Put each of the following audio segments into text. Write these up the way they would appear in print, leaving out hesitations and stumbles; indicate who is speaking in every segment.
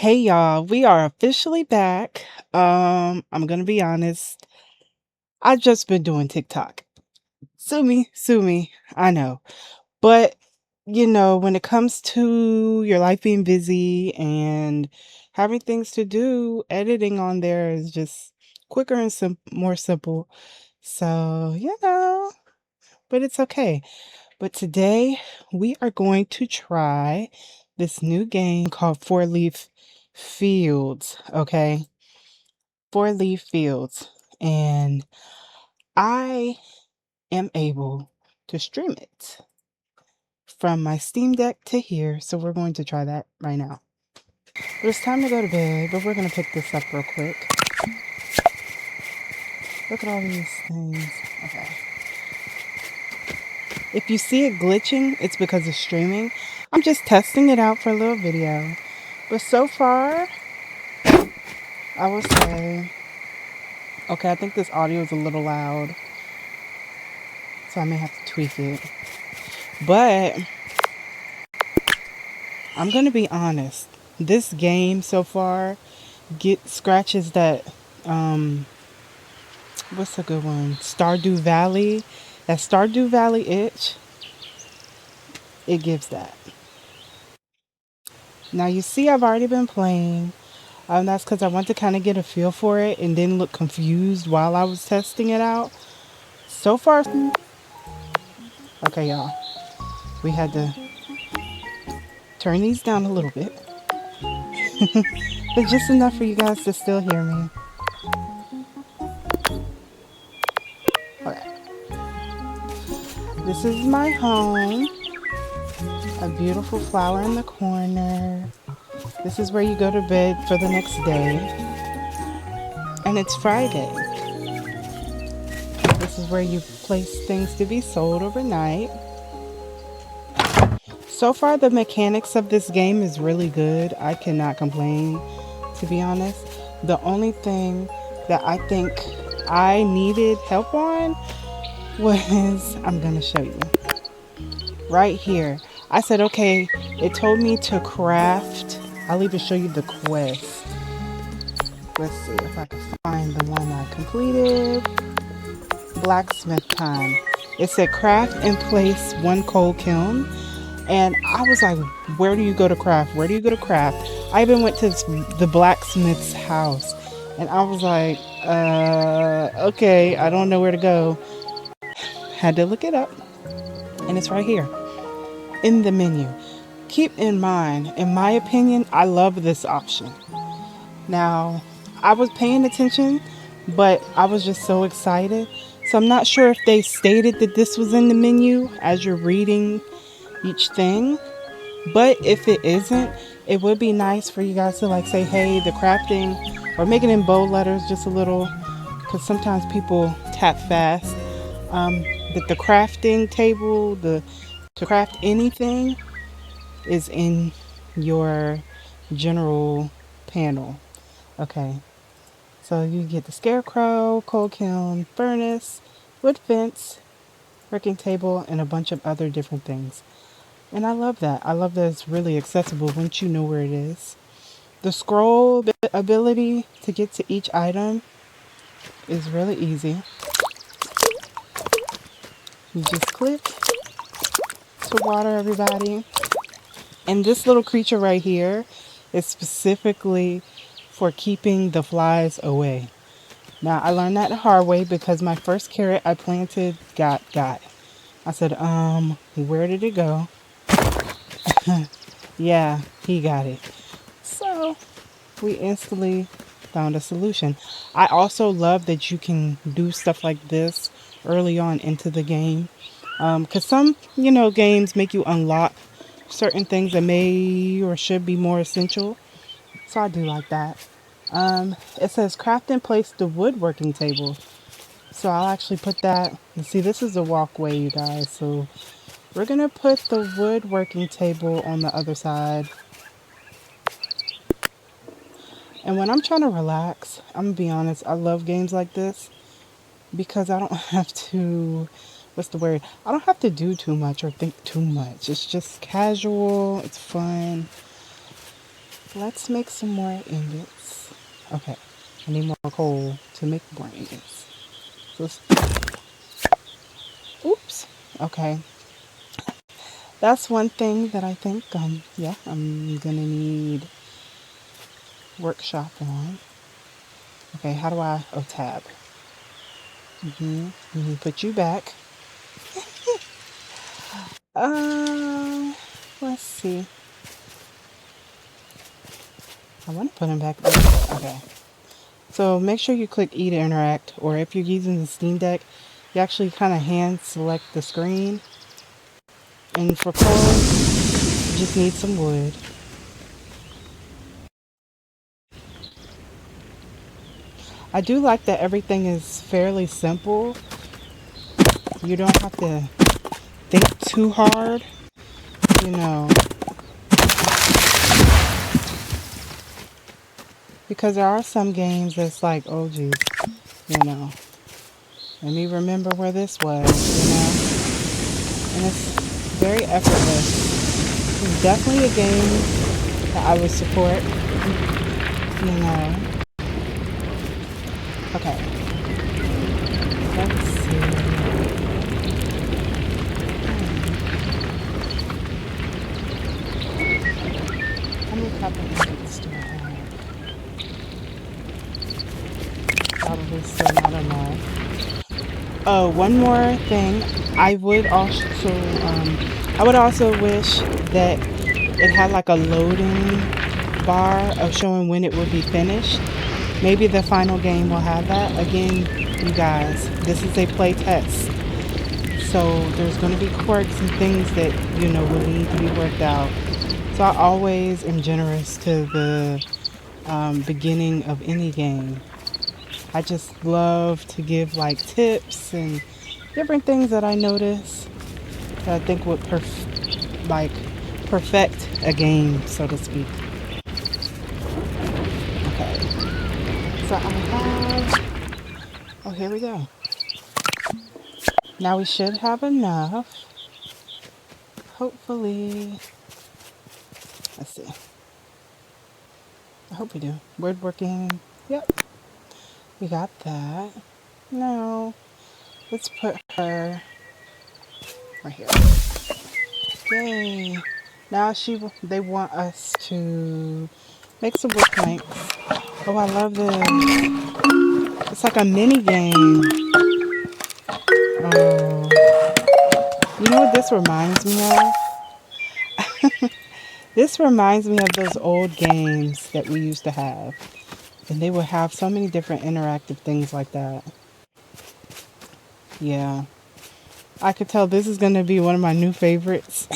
Speaker 1: Hey y'all, we are officially back. I'm gonna be honest. I've just been doing TikTok. Sue me, I know. But when it comes to your life being busy and having things to do, editing on there is just quicker and more simple. So, but it's okay. But today we are going to try this new game called Four-Leaf Fields, okay? Four-Leaf Fields. And I am able to stream it from my Steam Deck to here. So we're going to try that right now. But it's time to go to bed, but we're going to pick this up real quick. Look at all these things. Okay. If you see it glitching, it's because of streaming. I'm just testing it out for a little video. But so far, I will say, okay, I think this audio is a little loud, so I may have to tweak it. But I'm going to be honest. This game so far scratches that, what's a good one? Stardew Valley. That Stardew Valley itch, it gives that. Now you see I've already been playing. That's because I want to kind of get a feel for it and then look confused while I was testing it out. So far, okay, y'all. We had to turn these down a little bit. But just enough for you guys to still hear me. Okay. This is my home. A beautiful flower in the corner. This is where you go to bed for the next day. And it's Friday. This is where you place things to be sold overnight. So far, the mechanics of this game is really good. I cannot complain, to be honest. The only thing that I think I needed help on was, I'm going to show you. Right here. I said, okay, it told me to craft. I'll even show you the quest. Let's see if I can find the one I completed. Blacksmith time. It said craft and place one coal kiln. And I was like, where do you go to craft? Where do you go to craft? I even went to the blacksmith's house. And I was like, okay, I don't know where to go. Had to look it up. And it's right here in the menu. Keep in mind, in my opinion, I love this option. Now, I was paying attention, but I was just so excited. So I'm not sure if they stated that this was in the menu as you're reading each thing. But if it isn't, it would be nice for you guys to like say, hey, the crafting, or make it in bold letters just a little, because sometimes people tap fast. That the crafting table, to craft anything, is in your general panel. Okay, so you get the scarecrow, coal kiln, furnace, wood fence, working table, and a bunch of other different things. And I love that. I love that it's really accessible once you know where it is. The scroll ability to get to each item is really easy. You just click to water everybody. And this little creature right here is specifically for keeping the flies away. Now, I learned that the hard way because my first carrot I planted got. I said, where did it go? Yeah, he got it. So, we instantly found a solution. I also love that you can do stuff like this early on into the game. Because some, games make you unlock certain things that may or should be more essential. So I do like that. It says craft and place the woodworking table. So I'll actually put that. You see, this is a walkway, you guys. So we're going to put the woodworking table on the other side. And when I'm trying to relax, I'm going to be honest, I love games like this because I don't have to, what's the word? I don't have to do too much or think too much. It's just casual, it's fun. Let's make some more ingots. Okay, I need more coal to make more ingots. So oops. Okay, that's one thing that I think, yeah, I'm gonna need workshop on. Okay, how do I, oh, tab. Put you back. Let's see. I want to put him back there. Okay. So make sure you click E to interact, or if you're using the Steam Deck, you actually kind of hand select the screen. And for coal, you just need some wood. I do like that everything is fairly simple. You don't have to think too hard, you know, because there are some games that's like, oh geez, you know, let me remember where this was, you know, and it's very effortless. It's definitely a game that I would support, you know. Okay, let's see. How many copper ingots do I have? Probably still not enough. Oh, one more thing. I would also wish that it had like a loading bar of showing when it would be finished. Maybe the final game will have that. Again, you guys, this is a play test. So there's going to be quirks and things that, you know, will need to be worked out. So I always am generous to the beginning of any game. I just love to give like tips and different things that I notice that I think would perfect a game, so to speak. Okay, so I have, oh, here we go. Now we should have enough. Hopefully, let's see. I hope we do. Woodworking, yep, we got that. Now, let's put her right here. Yay. Now they want us to make some wood planks. Oh, I love this. It's like a mini game. Oh, you know what this reminds me of? This reminds me of those old games that we used to have. And they would have so many different interactive things like that. Yeah. I could tell this is going to be one of my new favorites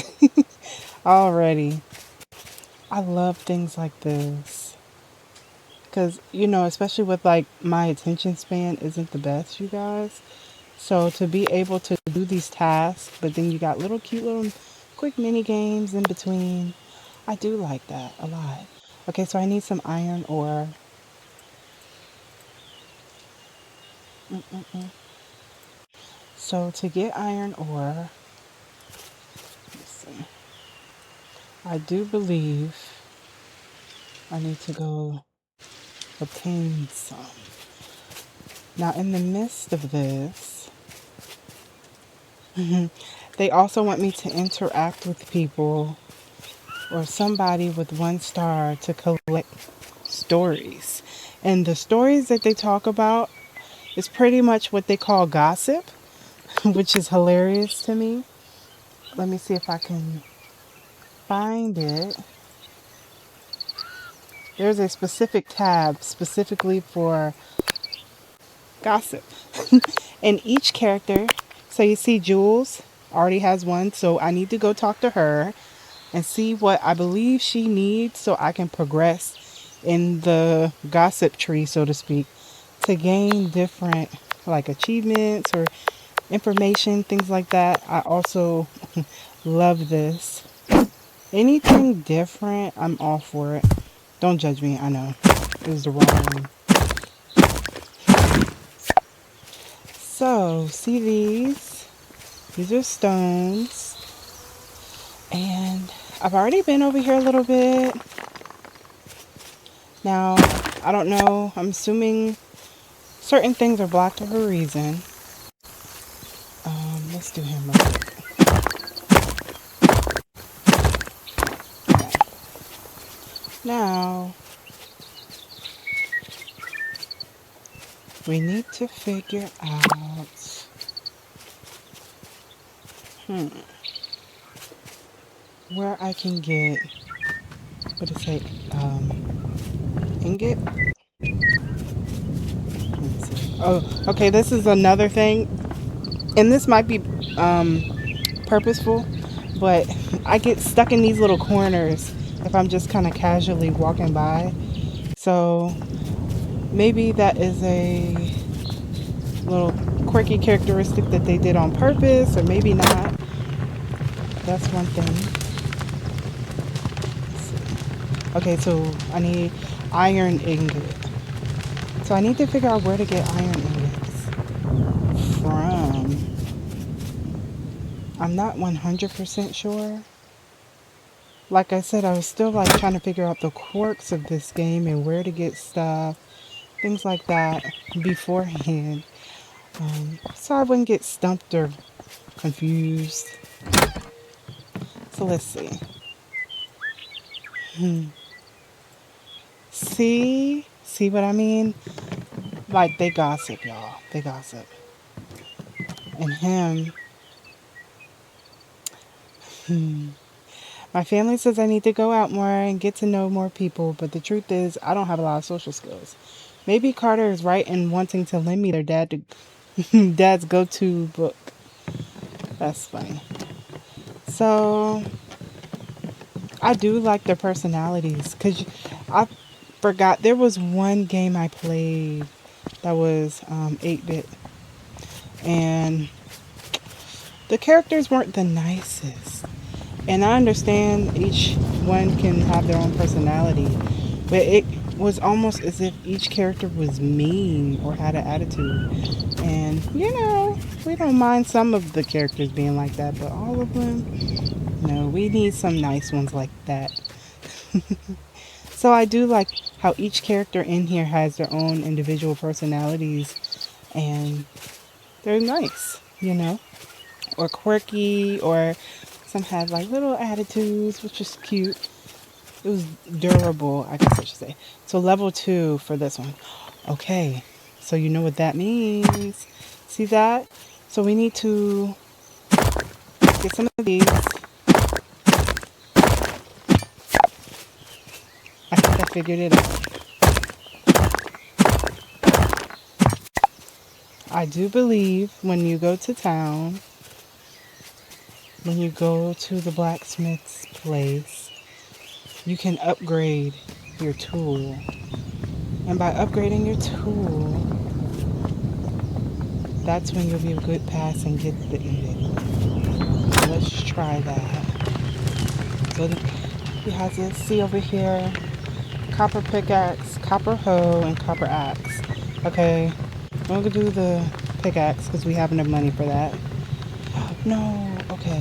Speaker 1: already. I love things like this. Because, you know, especially with like my attention span isn't the best, you guys. So to be able to do these tasks, but then you got little cute little quick mini games in between. I do like that a lot. Okay, so I need some iron ore. So to get iron ore, let's see. I do believe I need to go obtain some. Now in the midst of this, they also want me to interact with people or somebody with 1 star to collect stories. And the stories that they talk about is pretty much what they call gossip, which is hilarious to me. Let me see if I can find it. There's a specific tab specifically for gossip. And each character, so you see Jules already has one, so I need to go talk to her and see what I believe she needs so I can progress in the gossip tree, so to speak, to gain different like achievements or information, things like that. I also love this. Anything different, I'm all for it. Don't judge me, I know. It was the wrong one. So, see these? These are stones. And I've already been over here a little bit. Now, I don't know. I'm assuming certain things are blocked for a reason. Let's do him real quick. Okay. Now, we need to figure out where I can get, what is it, ingot? Let's see. Oh, okay, this is another thing, and this might be purposeful, but I get stuck in these little corners if I'm just kind of casually walking by. So maybe that is a little quirky characteristic that they did on purpose, or maybe not. That's one thing. Okay, so I need iron ingot. So I need to figure out where to get iron ingots from. I'm not 100% sure. Like I said, I was still like trying to figure out the quirks of this game and where to get stuff, things like that beforehand. So I wouldn't get stumped or confused. So let's see. See what I mean? Like they gossip, y'all. They gossip. And him, my family says I need to go out more and get to know more people, but the truth is I don't have a lot of social skills. Maybe Carter is right in wanting to lend me their dad's go-to book. That's funny. So I do like their personalities, because I forgot there was one game I played that was 8-bit, and the characters weren't the nicest. And I understand each one can have their own personality, but it was almost as if each character was mean or had an attitude. And, we don't mind some of the characters being like that, but all of them, no, we need some nice ones like that. So I do like how each character in here has their own individual personalities, and they're nice, or quirky, or some have like little attitudes, which is cute. It was durable, I guess I should say. So level 2 for this one. Okay, so you know what that means. See that? So we need to get some of these. I think I figured it out. I do believe when you go to town, when you go to the blacksmith's place, you can upgrade your tool. And by upgrading your tool, that's when you'll be a good pass and get the ingot. So let's try that. So he has this, see over here, copper pickaxe, copper hoe, and copper axe. Okay, I'm gonna do the pickaxe because we have enough money for that. No, okay,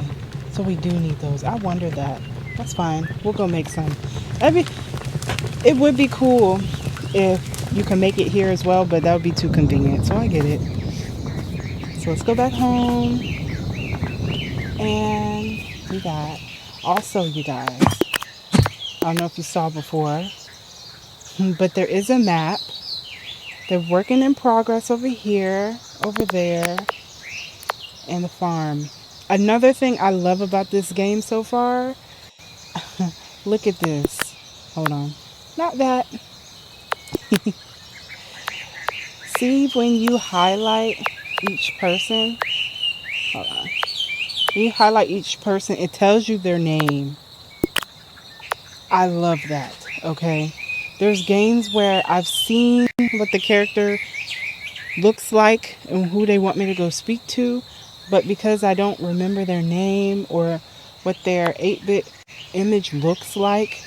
Speaker 1: so we do need those. I wondered that. That's fine. We'll go make some. It would be cool if you can make it here as well, but that would be too convenient. So I get it. So let's go back home and do that. Also, you guys, I don't know if you saw before, but there is a map. They're working in progress over here, over there, and the farm. Another thing I love about this game so far, look at this. Hold on. Not that. See when you highlight each person? Hold on. When you highlight each person, it tells you their name. I love that, okay? There's games where I've seen what the character looks like and who they want me to go speak to, but because I don't remember their name or what their 8-bit image looks like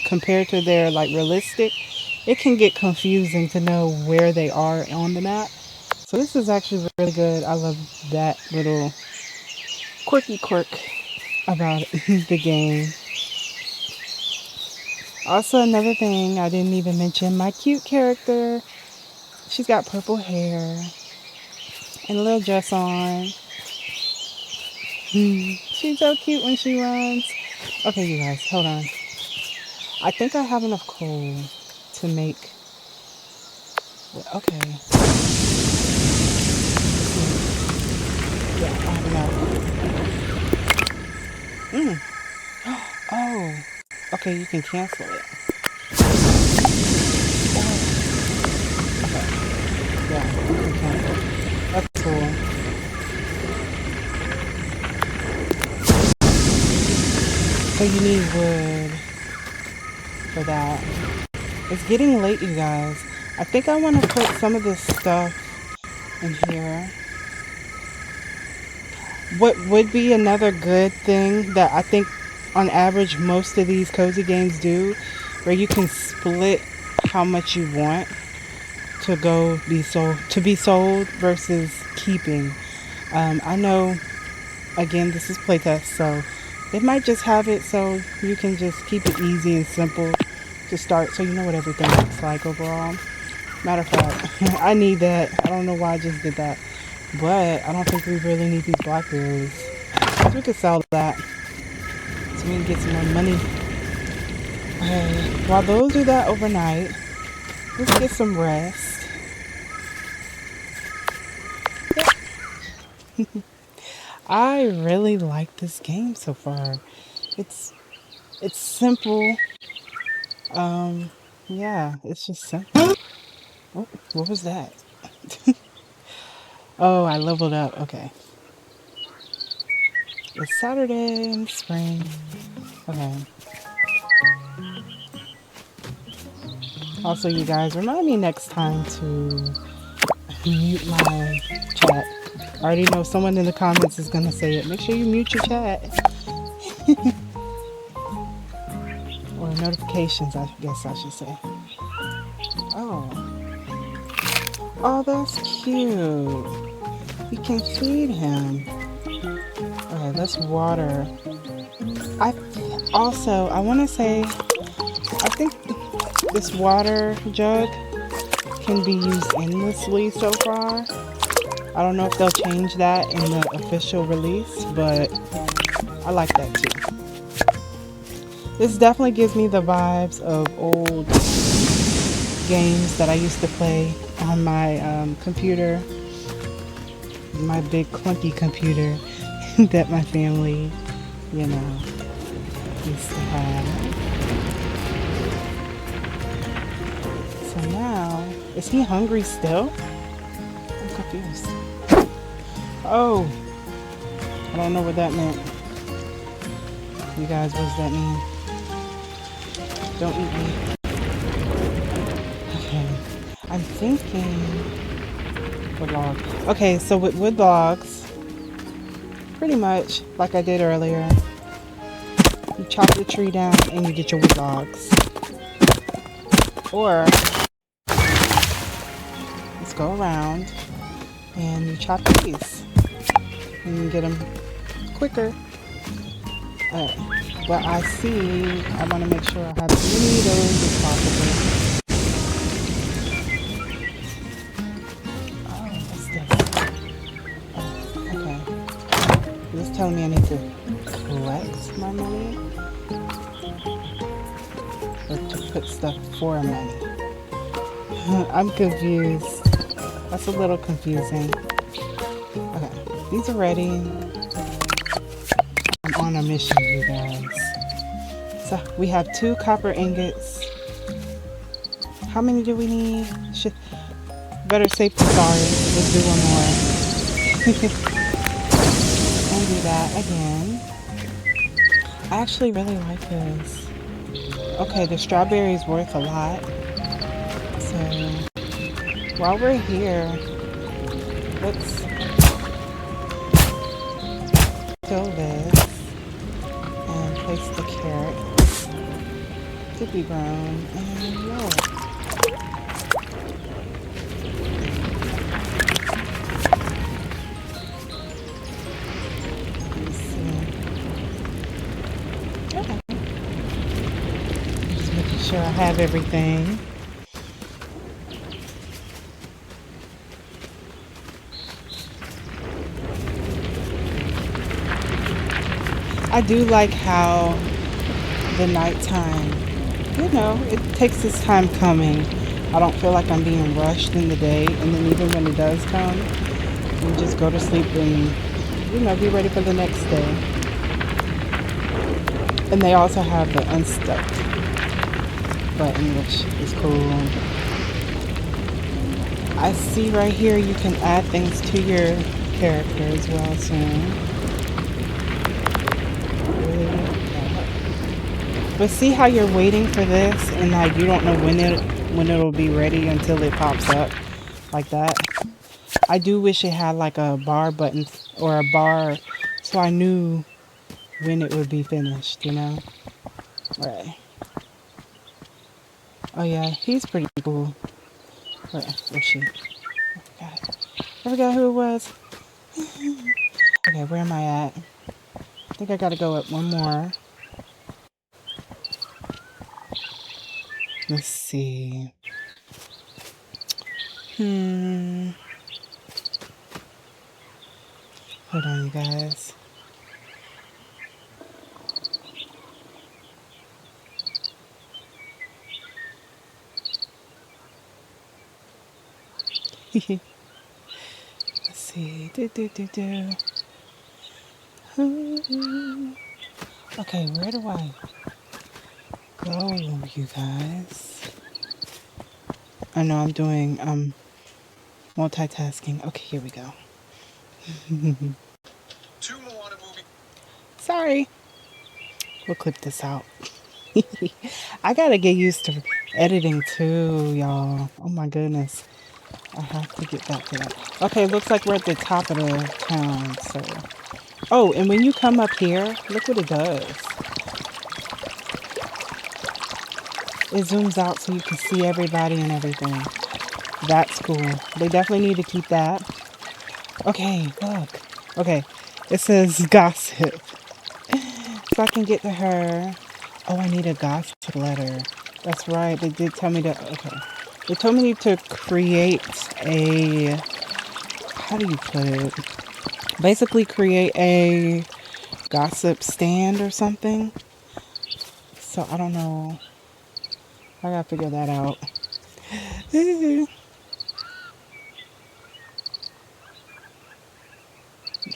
Speaker 1: compared to their like realistic, it can get confusing to know where they are on the map. So this is actually really good. I love that little quirk about the game. Also, another thing I didn't even mention, my cute character. She's got purple hair and a little dress on. She's so cute when she runs. Okay, you guys, hold on. I think I have enough coal to make... Okay. Yeah, I have enough. Oh. Okay, you can cancel it. Okay. Yeah, you can cancel it. That's cool. So you need wood for that. It's getting late, you guys. I think I want to put some of this stuff in here. What would be another good thing that I think on average most of these cozy games do, where you can split how much you want to be sold versus keeping. I know, again, this is playtest, so it might just have it so you can just keep it easy and simple to start, so you know what everything looks like overall. Matter of fact, I need that. I don't know why I just did that, but I don't think we really need these blackberries. So we could sell that so we can get some more money. Okay, while those do that overnight, let's get some rest. I really like this game so far. It's simple. Yeah, it's just simple. Oh, what was that? Oh, I leveled up. Okay. It's Saturday in spring. Okay. Also, you guys, remind me next time to mute my chat. I already know someone in the comments is going to say it. Make sure you mute your chat. Or notifications, I guess I should say. Oh. Oh, that's cute. You can feed him. Okay, let's water. I want to say, I think this water jug can be used endlessly so far. I don't know if they'll change that in the official release, but I like that too. This definitely gives me the vibes of old games that I used to play on my computer, my big clunky computer that my family, you know, used to have. So now, is he hungry still? I'm confused. Oh, I don't know what that meant. You guys, what does that mean? Don't eat me. Okay, I'm thinking wood log. Okay, so with wood logs, pretty much like I did earlier, you chop the tree down and you get your wood logs. Or let's go around and you chop these and you get them quicker. But I see, I want to make sure I have as many of those as possible. Oh, what's this? Oh, okay. It's telling me I need to collect my money or to put stuff for money. I'm confused. That's a little confusing. Okay, these are ready. I'm on a mission, you guys. So we have 2 copper ingots. How many do we need? Better safe than sorry. Let's do one more. And do that again. I actually really like this. Okay, the strawberry is worth a lot. So while we're here, let's fill this and place the carrot to be grown and roll. Let's see. Okay. Just making sure I have everything. I do like how the nighttime, it takes its time coming. I don't feel like I'm being rushed in the day, and then even when it does come, you just go to sleep and, be ready for the next day. And they also have the unstuck button, which is cool. I see right here you can add things to your character as well soon. But see how you're waiting for this and like you don't know when it'll be ready until it pops up like that. I do wish it had like a bar button or a bar so I knew when it would be finished, Right. Oh yeah, he's pretty cool. Where's she? I forgot who it was. Okay, where am I at? I think I gotta go up one more. Let's see. Hold on, you guys. Let's see. Okay, where do I go, you guys? I know I'm doing multitasking. Okay, here we go. Sorry. We'll clip this out. I gotta get used to editing too, y'all. Oh my goodness. I have to get back to that. Okay, looks like we're at the top of the town, so. Oh, and when you come up here, look what it does. It zooms out so you can see everybody and everything. That's cool. They definitely need to keep that. Okay, look. Okay, it says gossip. So I can get to her. Oh, I need a gossip letter. That's right. They did tell me to. Okay. They told me to create a. How do you put it? Basically, create a gossip stand or something. So I don't know. I gotta figure that out. Let's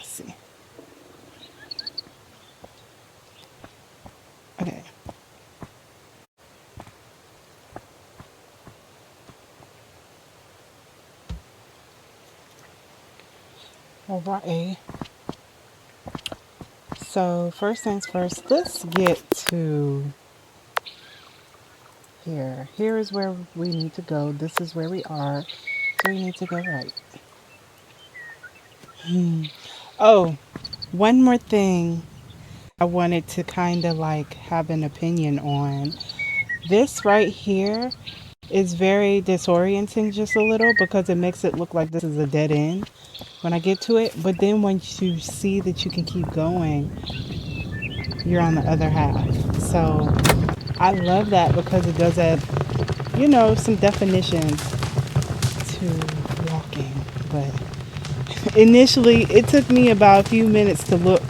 Speaker 1: see. Okay. Alright. So first things first, let's get to here. Here is where we need to go. This is where we are. So we need to go right. Oh, one more thing I wanted to kind of like have an opinion on. This right here is very disorienting just a little because it makes it look like this is a dead end when I get to it. But then once you see that you can keep going, you're on the other half. So I love that because it does add, some definition to walking. But initially, it took me about a few minutes to look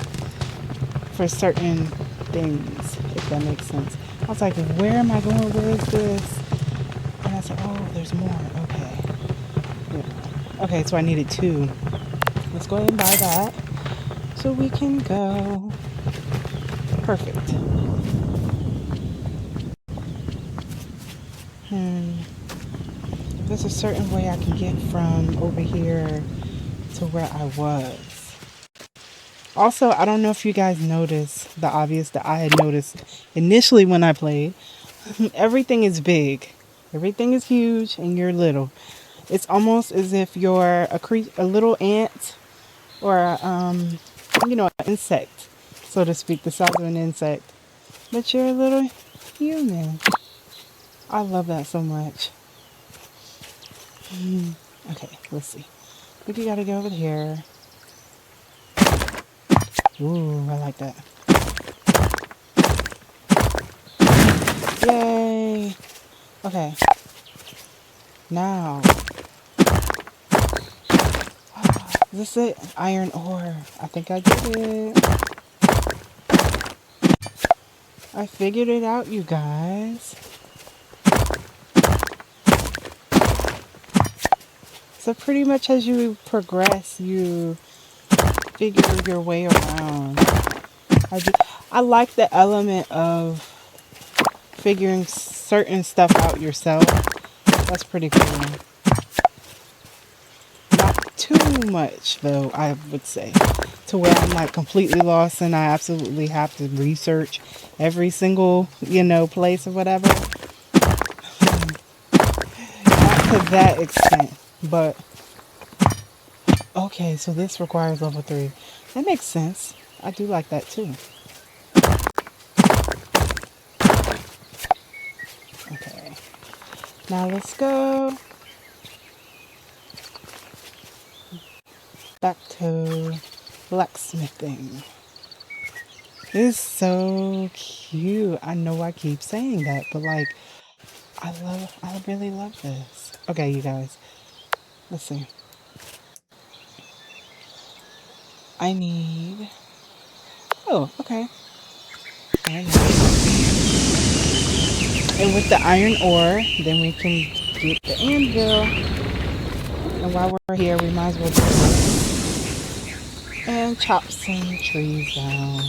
Speaker 1: for certain things, if that makes sense. I was like, where am I going? Where is this? And I said, oh, there's more. Okay. Yeah. Okay, so I needed 2. Let's go ahead and buy that so we can go. Perfect. There's a certain way I can get from over here to where I was. Also, I don't know if you guys noticed the obvious that I had noticed initially when I played. Everything is big. Everything is huge and you're little. It's almost as if you're a little ant or an insect, so to speak, the size of an insect. But you're a little human. I love that so much. Okay, let's see. I think you gotta go over here. Ooh, I like that. Yay! Okay. Now. Is this it? Iron ore. I think I did it. I figured it out, you guys. So pretty much as you progress, you figure your way around. I like the element of figuring certain stuff out yourself. That's pretty cool. Not too much though, I would say, to where I'm like completely lost and I absolutely have to research every single, place or whatever. Not to that extent, but okay, so this requires level 3. That makes sense. I do like that too. Okay. Now let's go back to blacksmithing. This is so cute. I know I keep saying that, but like, I really love this. Okay, you guys. Let's see. I need... Oh, okay. And with the iron ore, then we can get the anvil. And while we're here, we might as well do it. And chop some trees down. I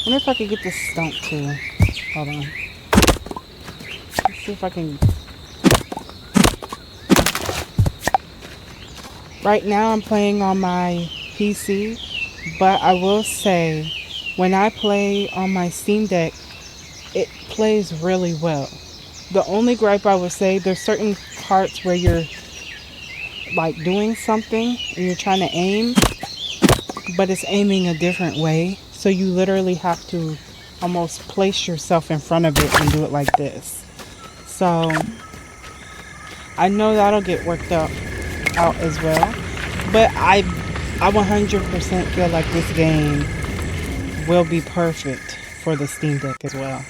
Speaker 1: wonder if I could get this stump too. Hold on. Let's see if I can... Right now I'm playing on my PC, but I will say when I play on my Steam Deck, it plays really well. The only gripe I would say, there's certain parts where you're like doing something and you're trying to aim, but it's aiming a different way. So you literally have to almost place yourself in front of it and do it like this. So I know that'll get worked out as well. But I 100% feel like this game will be perfect for the Steam Deck as well.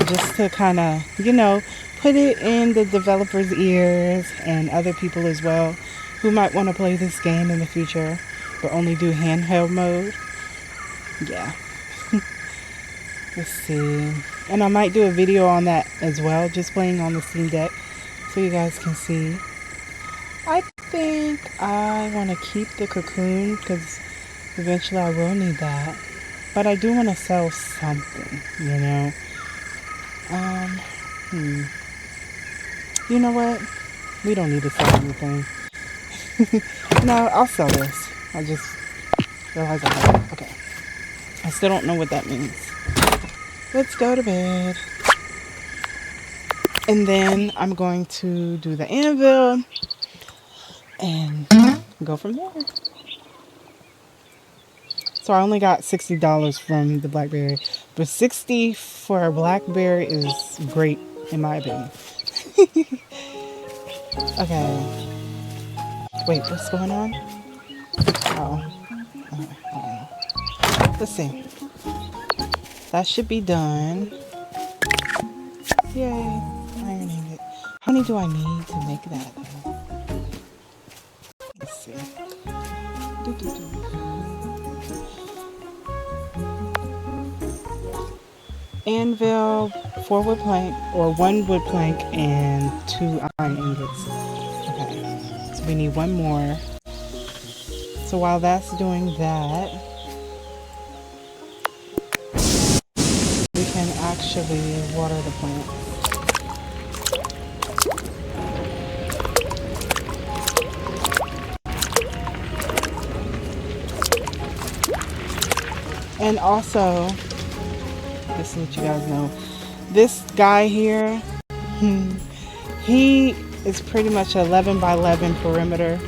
Speaker 1: Just to kind of, put it in the developers' ears and other people as well who might want to play this game in the future but only do handheld mode. Yeah. Let's see. And I might do a video on that as well, just playing on the Steam Deck so you guys can see. I think I want to keep the cocoon because eventually I will need that. But I do want to sell something, You know what? We don't need to sell anything. No, I'll sell this. I just realized I have it. Okay. I still don't know what that means. Let's go to bed. And then I'm going to do the anvil and go from there. So I only got $60 from the blackberry, but $60 for a blackberry is great in my opinion. Okay. Wait, what's going on? Oh. Let's see. That should be done. Yay. Ironing it. How many do I need to make that though? Let's see. Anvil, 4 wood plank, or 1 wood plank and 2 iron ingots. Okay, so we need 1 more. So while that's doing that, we can actually water the plant. And also, just to let you guys know, this guy here, he is pretty much 11 by 11 perimeter.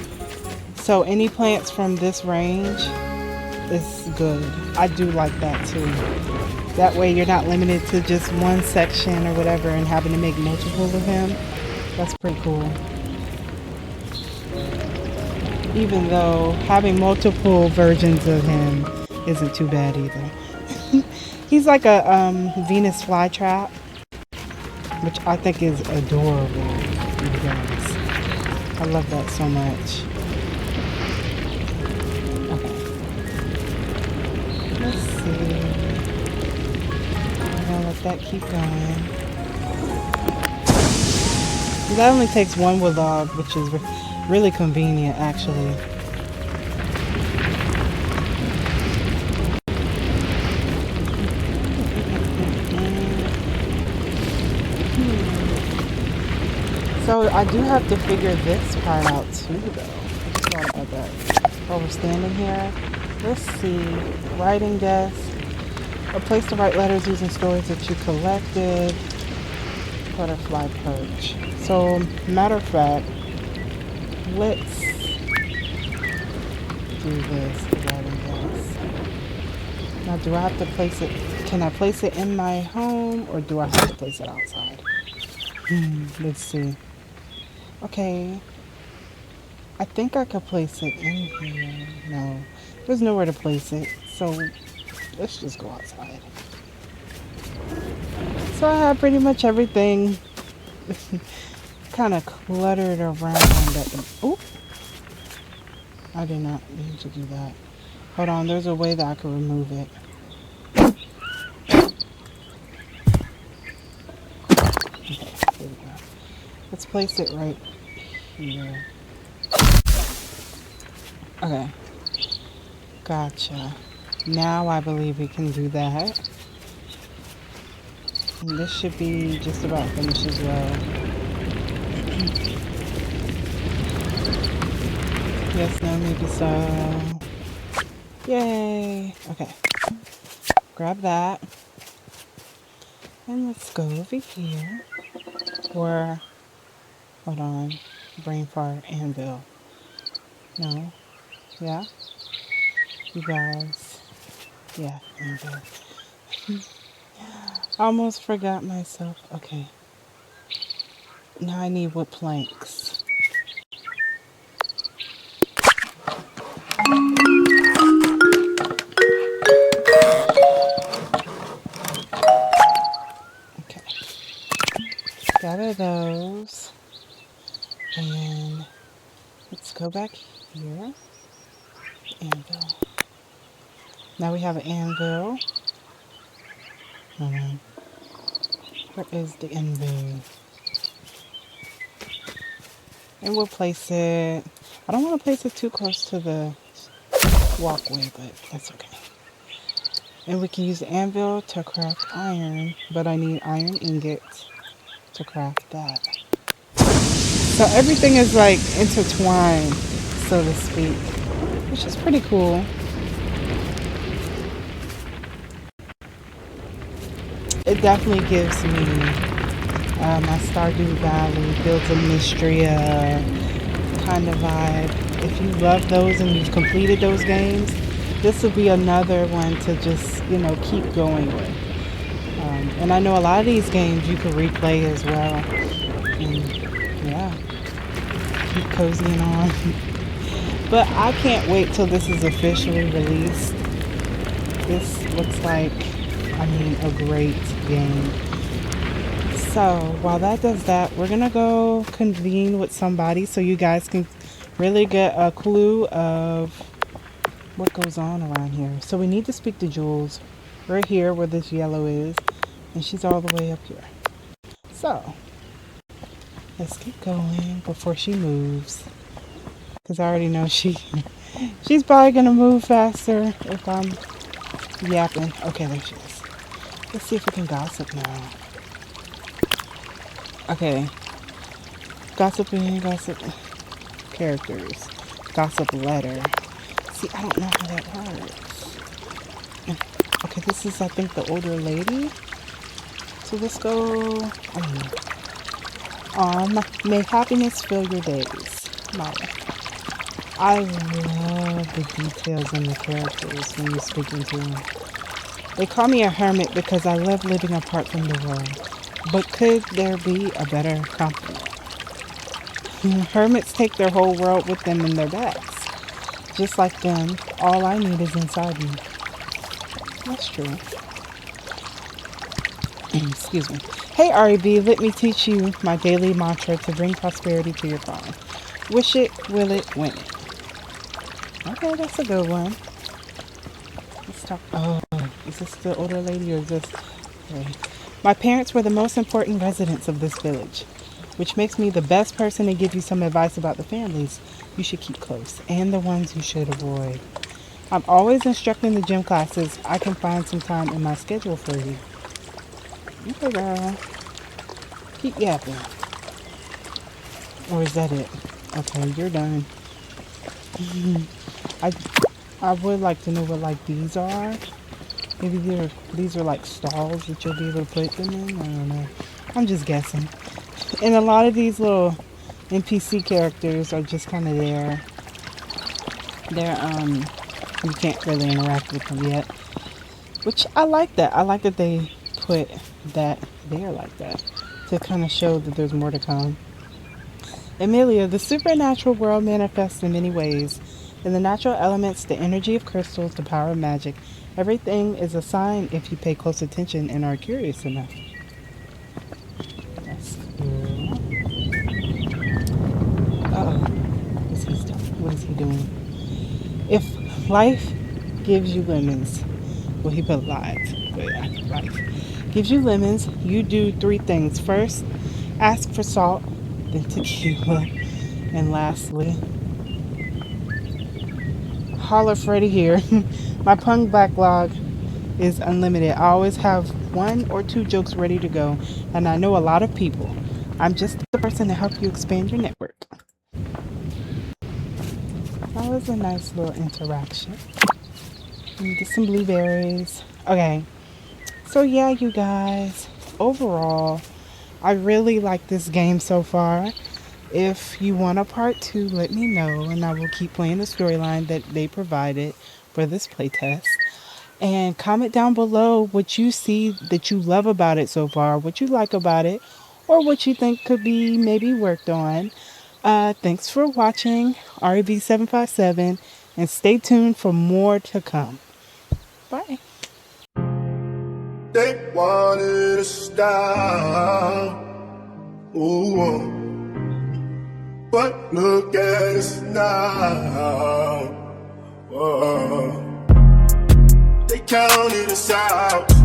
Speaker 1: So any plants from this range is good. I do like that too. That way you're not limited to just one section or whatever and having to make multiple of him. That's pretty cool. Even though having multiple versions of him isn't too bad either. He's like a Venus flytrap. which I think is adorable, you guys. I love that so much. Okay, let's see. I'm gonna let that keep going. That only takes one log, which is really convenient, actually. So I do have to figure this part out too, though. I just thought about that. While we're standing here, let's see. Writing desk. A place to write letters using stories that you collected. Butterfly perch. So, matter of fact, let's do this. The writing desk. Now, do I have to place it? Can I place it in my home, or do I have to place it outside? Let's see. Okay, I think I could place it in here. No, there's nowhere to place it, so let's just go outside. So I have pretty much everything kind of cluttered around. Oh, I did not need to do that. Hold on, there's a way that I could remove it. Okay, there we go. Let's place it right here. Okay. Gotcha. Now I believe we can do that. And this should be just about finished as well. Yes, no, maybe so. Yay! Okay. Grab that. And let's go over here. Or, hold on. Brain fart, anvil. No. Yeah? You guys. Yeah, anvil. Almost forgot myself. Okay. Now I need wood planks. Okay. Gather those. And let's go back here. Anvil. Now we have an anvil. Where is the anvil? And we'll place it. I don't want to place it too close to the walkway, but that's okay. And we can use the anvil to craft iron, but I need iron ingots to craft that. So everything is like intertwined, so to speak, which is pretty cool. It definitely gives me my Stardew Valley, builds a mystery kind of vibe. If you love those and you've completed those games, this will be another one to just, keep going with. And I know a lot of these games you can replay as well. And yeah, keep cozying on. But I can't wait till this is officially released. This looks like, a great game. So while that does that, we're gonna go convene with somebody so you guys can really get a clue of what goes on around here. So we need to speak to Jules. We're here where this yellow is, and she's all the way up here. So let's keep going before she moves, because I already know she's probably gonna move faster if I'm yapping. Okay, there she is. Let's see if we can gossip now. Okay. Gossip characters. Gossip letter. See, I don't know how that works. Okay, this is, I think, the older lady. So let's go. May happiness fill your days. Molly. I love the details in the characters when you're speaking to them. They call me a hermit because I love living apart from the world. But could there be a better compliment? Hermits take their whole world with them in their bags. Just like them, all I need is inside me. That's true. Excuse me. Hey REB, let me teach you my daily mantra to bring prosperity to your farm. Wish it, will it, win it. Okay, that's a good one. Let's talk. Oh, is this the older lady or is this? Okay. My parents were the most important residents of this village, which makes me the best person to give you some advice about the families you should keep close and the ones you should avoid. I'm always instructing the gym classes. I can find some time in my schedule for you. Okay, girl. Keep yapping. Or is that it? Okay, you're done. I I would like to know what like these are. Maybe these are like stalls that you'll be able to put them in. I don't know. I'm just guessing. And a lot of these little NPC characters are just kind of there. They're you can't really interact with them yet. Which I like that. I like that they put that there like that to kind of show that there's more to come. Amelia, the supernatural world manifests in many ways. In the natural elements, the energy of crystals, the power of magic, everything is a sign if you pay close attention and are curious enough. That's cool. Uh-oh. What is he doing? If life gives you lemons, well, he put lives, but yeah, life gives you lemons, you do three things. First, ask for salt, then tequila, and lastly, holler Freddy here. My pun backlog is unlimited. I always have one or two jokes ready to go, and I know a lot of people. I'm just the person to help you expand your network. That was a nice little interaction. Let me get some blueberries. Okay, so yeah, you guys, overall, I really like this game so far. If you want a part 2, let me know, and I will keep playing the storyline that they provided for this playtest. And comment down below what you see that you love about it so far, what you like about it, or what you think could be maybe worked on. Thanks for watching, REB757, and stay tuned for more to come. Bye.
Speaker 2: They wanted to stop, ooh, but look at us now. They counted us out.